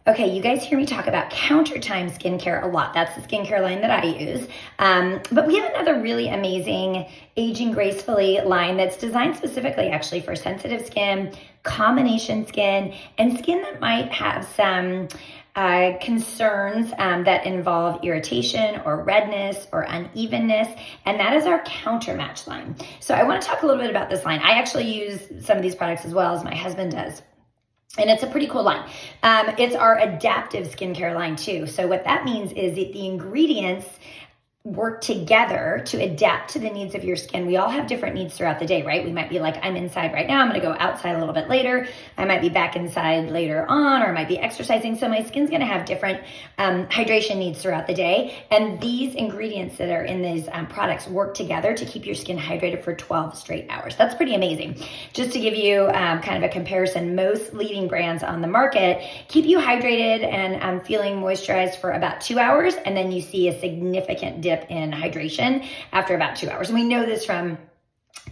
Okay, you guys hear me talk about Countertime skincare a lot. That's the skincare line that I use. But we have another really amazing Aging Gracefully line that's designed specifically actually for sensitive skin, combination skin, and skin that might have some concerns that involve irritation or redness or unevenness, and that is our Countermatch line. So I want to talk a little bit about this line. I actually use some of these products as well as my husband does. And it's a pretty cool line. It's our adaptive skincare line too. So what that means is that the ingredients work together to adapt to the needs of your skin. We all have different needs throughout the day, right? We might be like, I'm inside right now, I'm going to go outside a little bit later. I might be back inside later on, or I might be exercising. So my skin's going to have different hydration needs throughout the day. And these ingredients that are in these products work together to keep your skin hydrated for 12 straight hours. That's pretty amazing. Just to give you kind of a comparison, most leading brands on the market keep you hydrated and feeling moisturized for about 2 hours. And then you see a significant dip in hydration after about 2 hours. And we know this from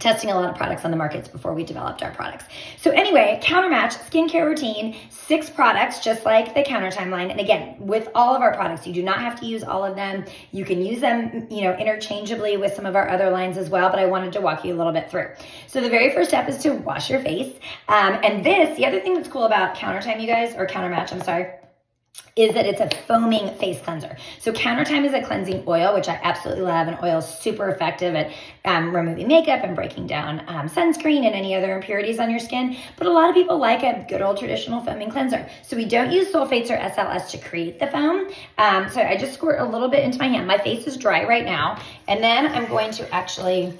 testing a lot of products on the markets before we developed our products. So anyway, Countermatch skincare routine, 6 products, just like the Countertime line. And again, with all of our products, you do not have to use all of them. You can use them, interchangeably with some of our other lines as well, but I wanted to walk you a little bit through. So the very first step is to wash your face. The other thing that's cool about Countertime, you guys, or Countermatch, I'm sorry, is that it's a foaming face cleanser. So Countertime is a cleansing oil, which I absolutely love. And oil is super effective at removing makeup and breaking down sunscreen and any other impurities on your skin. But a lot of people like a good old traditional foaming cleanser. So we don't use sulfates or SLS to create the foam. So I just squirt a little bit into my hand. My face is dry right now. And then I'm going to actually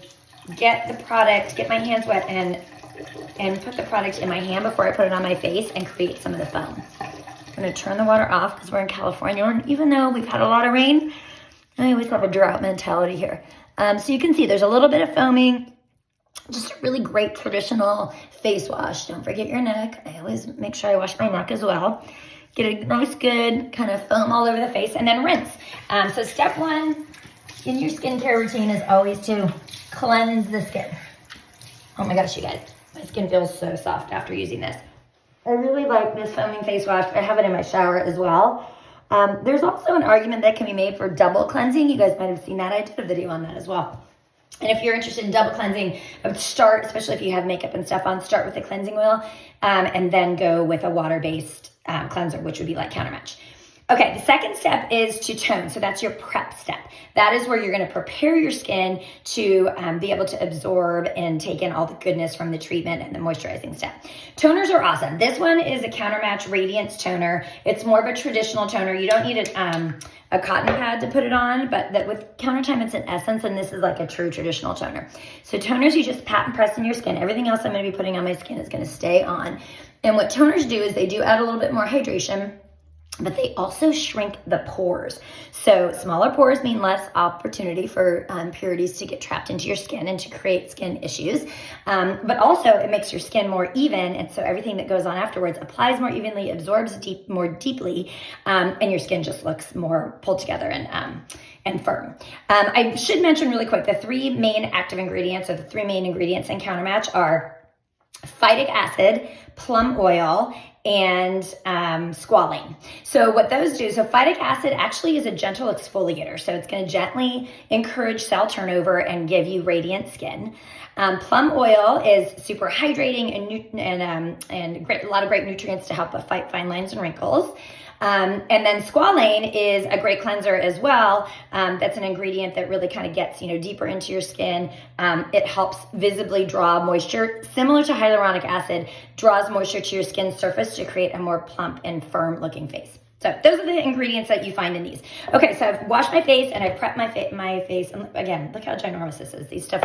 get the product, get my hands wet and put the product in my hand before I put it on my face and create some of the foam. I'm going to turn the water off because we're in California, and even though we've had a lot of rain, I always have a drought mentality here. So you can see there's a little bit of foaming, just a really great traditional face wash. Don't forget your neck. I always make sure I wash my neck as well. Get a nice good kind of foam all over the face and then rinse. So step 1 in your skincare routine is always to cleanse the skin. Oh my gosh, you guys, my skin feels so soft after using this. I really like this foaming face wash. I have it in my shower as well. There's also an argument that can be made for double cleansing. You guys might have seen that. I did a video on that as well. And if you're interested in double cleansing, I would start, especially if you have makeup and stuff on, start with the cleansing oil and then go with a water-based cleanser, which would be like Countermatch. Okay, the second step is to tone. So that's your prep step. That is where you're going to prepare your skin to be able to absorb and take in all the goodness from the treatment and the moisturizing step. Toners are awesome. This one is a Countermatch Radiance Toner. It's more of a traditional toner. You don't need a cotton pad to put it on, but that with Countertime, it's an essence, and this is like a true traditional toner. So toners, you just pat and press in your skin. Everything else I'm going to be putting on my skin is going to stay on. And what toners do is they do add a little bit more hydration, but they also shrink the pores. So smaller pores mean less opportunity for impurities to get trapped into your skin and to create skin issues. But also it makes your skin more even. And so everything that goes on afterwards applies more evenly, absorbs more deeply, and your skin just looks more pulled together and firm. I should mention really quick, the 3 main active ingredients, or the 3 main ingredients in Countermatch are phytic acid, plum oil, and squalane. So what those do, so phytic acid actually is a gentle exfoliator. So it's going to gently encourage cell turnover and give you radiant skin. Plum oil is super hydrating and great, a lot of great nutrients to help fight fine lines and wrinkles. And then squalane is a great cleanser as well. That's an ingredient that really kind of gets, deeper into your skin. It helps visibly draw moisture, similar to hyaluronic acid, draws moisture to your skin surface to create a more plump and firm looking face. So those are the ingredients that you find in these. Okay, so I've washed my face and I've prepped my face. And again, look how ginormous this is. This stuff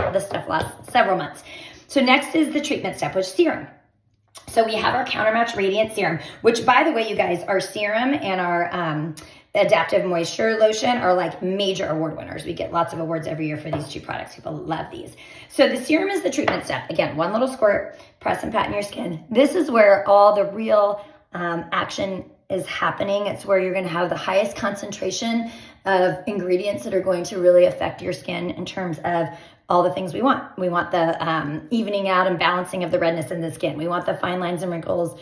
lasts several months. So next is the treatment step, which is serum. So we have our Countermatch Radiant Serum, which, by the way, you guys, our serum and our Adaptive Moisture Lotion are like major award winners. We get lots of awards every year for these 2 products. People love these. So the serum is the treatment step. Again, 1 little squirt, press and pat in your skin. This is where all the real action is happening. It's where you're going to have the highest concentration of ingredients that are going to really affect your skin in terms of all the things we want. We want the evening out and balancing of the redness in the skin. We want the fine lines and wrinkles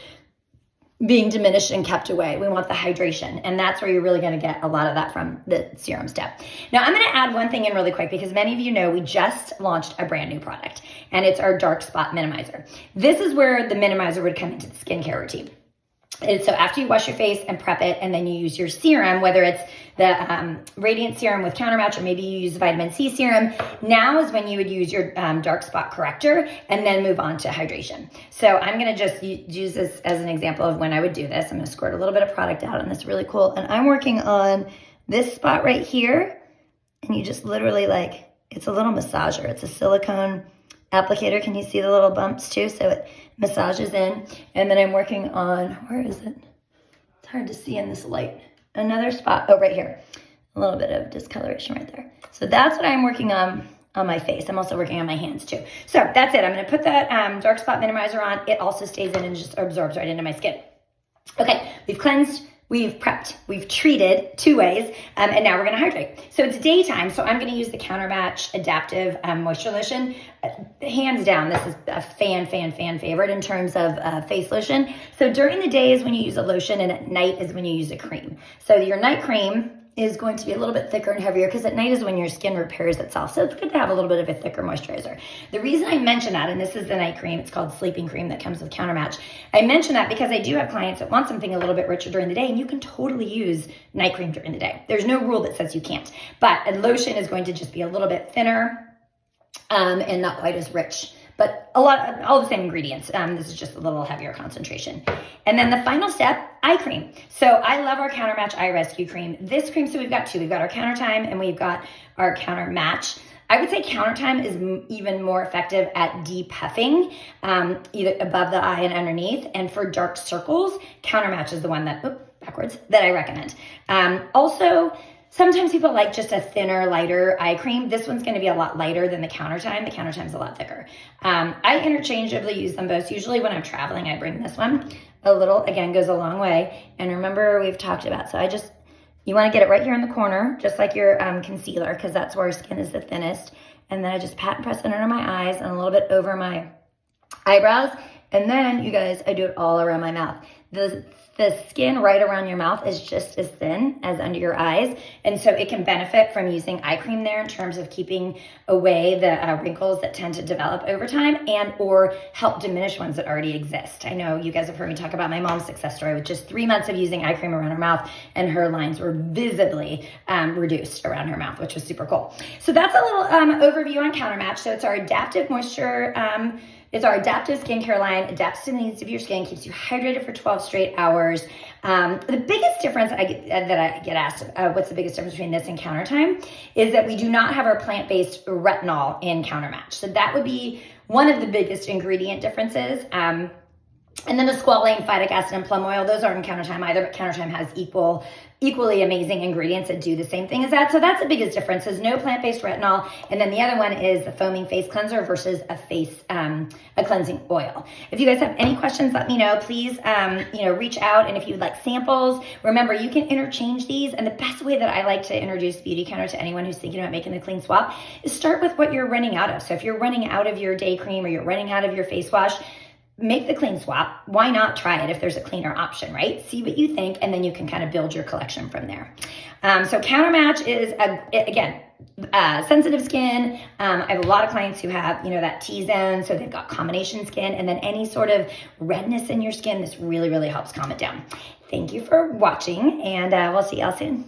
being diminished and kept away. We want the hydration, and that's where you're really going to get a lot of that from the serum step. Now, I'm going to add one thing in really quick because many of you know we just launched a brand new product, and it's our dark spot minimizer. This is where the minimizer would come into the skincare routine. And so after you wash your face and prep it, and then you use your serum, whether it's the Radiant Serum with Countermatch, or maybe you use vitamin C serum, now is when you would use your dark spot corrector and then move on to hydration. So I'm going to just use this as an example of when I would do this. I'm going to squirt a little bit of product out on this really cool. And I'm working on this spot right here. And you just literally it's a little massager. It's a silicone applicator. Can you see the little bumps too? So it massages in. And then I'm working on, where is it? It's hard to see in this light. Another spot, oh, right here. A little bit of discoloration right there. So that's what I'm working on my face. I'm also working on my hands too. So that's it. I'm going to put that dark spot minimizer on. It also stays in and just absorbs right into my skin. Okay, we've cleansed, we've prepped, we've treated 2 ways, and now we're going to hydrate. So it's daytime, so I'm going to use the Countermatch Adaptive Moisture Lotion. Hands down, this is a fan favorite in terms of face lotion. So during the day is when you use a lotion, and at night is when you use a cream. So your night cream is going to be a little bit thicker and heavier because at night is when your skin repairs itself. So it's good to have a little bit of a thicker moisturizer. The reason I mention that, and this is the night cream, it's called Sleeping Cream that comes with Countermatch. I mention that because I do have clients that want something a little bit richer during the day, and you can totally use night cream during the day. There's no rule that says you can't, but a lotion is going to just be a little bit thinner and not quite as rich. But all the same ingredients. This is just a little heavier concentration. And then the final step, eye cream. So I love our Countermatch Eye Rescue Cream. This cream, so we've got 2. We've got our Counter Time and we've got our Countermatch. I would say Counter Time is even more effective at depuffing, either above the eye and underneath. And for dark circles, Countermatch is the one that I recommend. Also, sometimes people like just a thinner, lighter eye cream. This one's going to be a lot lighter than the Counter Time. The Counter Time's a lot thicker. I interchangeably use them both. Usually when I'm traveling, I bring this one. A little, again, goes a long way. And remember, we've talked about, so you want to get it right here in the corner, just like your concealer, because that's where our skin is the thinnest. And then I just pat and press it under my eyes and a little bit over my eyebrows. And then, you guys, I do it all around my mouth. The skin right around your mouth is just as thin as under your eyes. And so it can benefit from using eye cream there in terms of keeping away the wrinkles that tend to develop over time and or help diminish ones that already exist. I know you guys have heard me talk about my mom's success story with just 3 months of using eye cream around her mouth, and her lines were visibly reduced around her mouth, which was super cool. So that's a little overview on Countermatch. So it's our adaptive moisture It's our adaptive skincare line, adapts to the needs of your skin, keeps you hydrated for 12 straight hours. The biggest difference that I get asked, what's the biggest difference between this and Counter Time, is that we do not have our plant-based retinol in Countermatch. So that would be one of the biggest ingredient differences. And then the squalane, phytic acid, and plum oil, those aren't in Counter Time either, but Counter Time has equally amazing ingredients that do the same thing as that. So that's the biggest difference, is no plant-based retinol. And then the other one is the foaming face cleanser versus a cleansing oil. If you guys have any questions, let me know. Please, reach out. And if you would like samples, remember, you can interchange these. And the best way that I like to introduce Beauty Counter to anyone who's thinking about making the clean swap is start with what you're running out of. So if you're running out of your day cream or you're running out of your face wash, make the clean swap. Why not try it if there's a cleaner option, right? See what you think, and then you can kind of build your collection from there. So Countermatch is, sensitive skin. I have a lot of clients who have, that T-zone, so they've got combination skin, and then any sort of redness in your skin, this really, really helps calm it down. Thank you for watching, and we'll see y'all soon.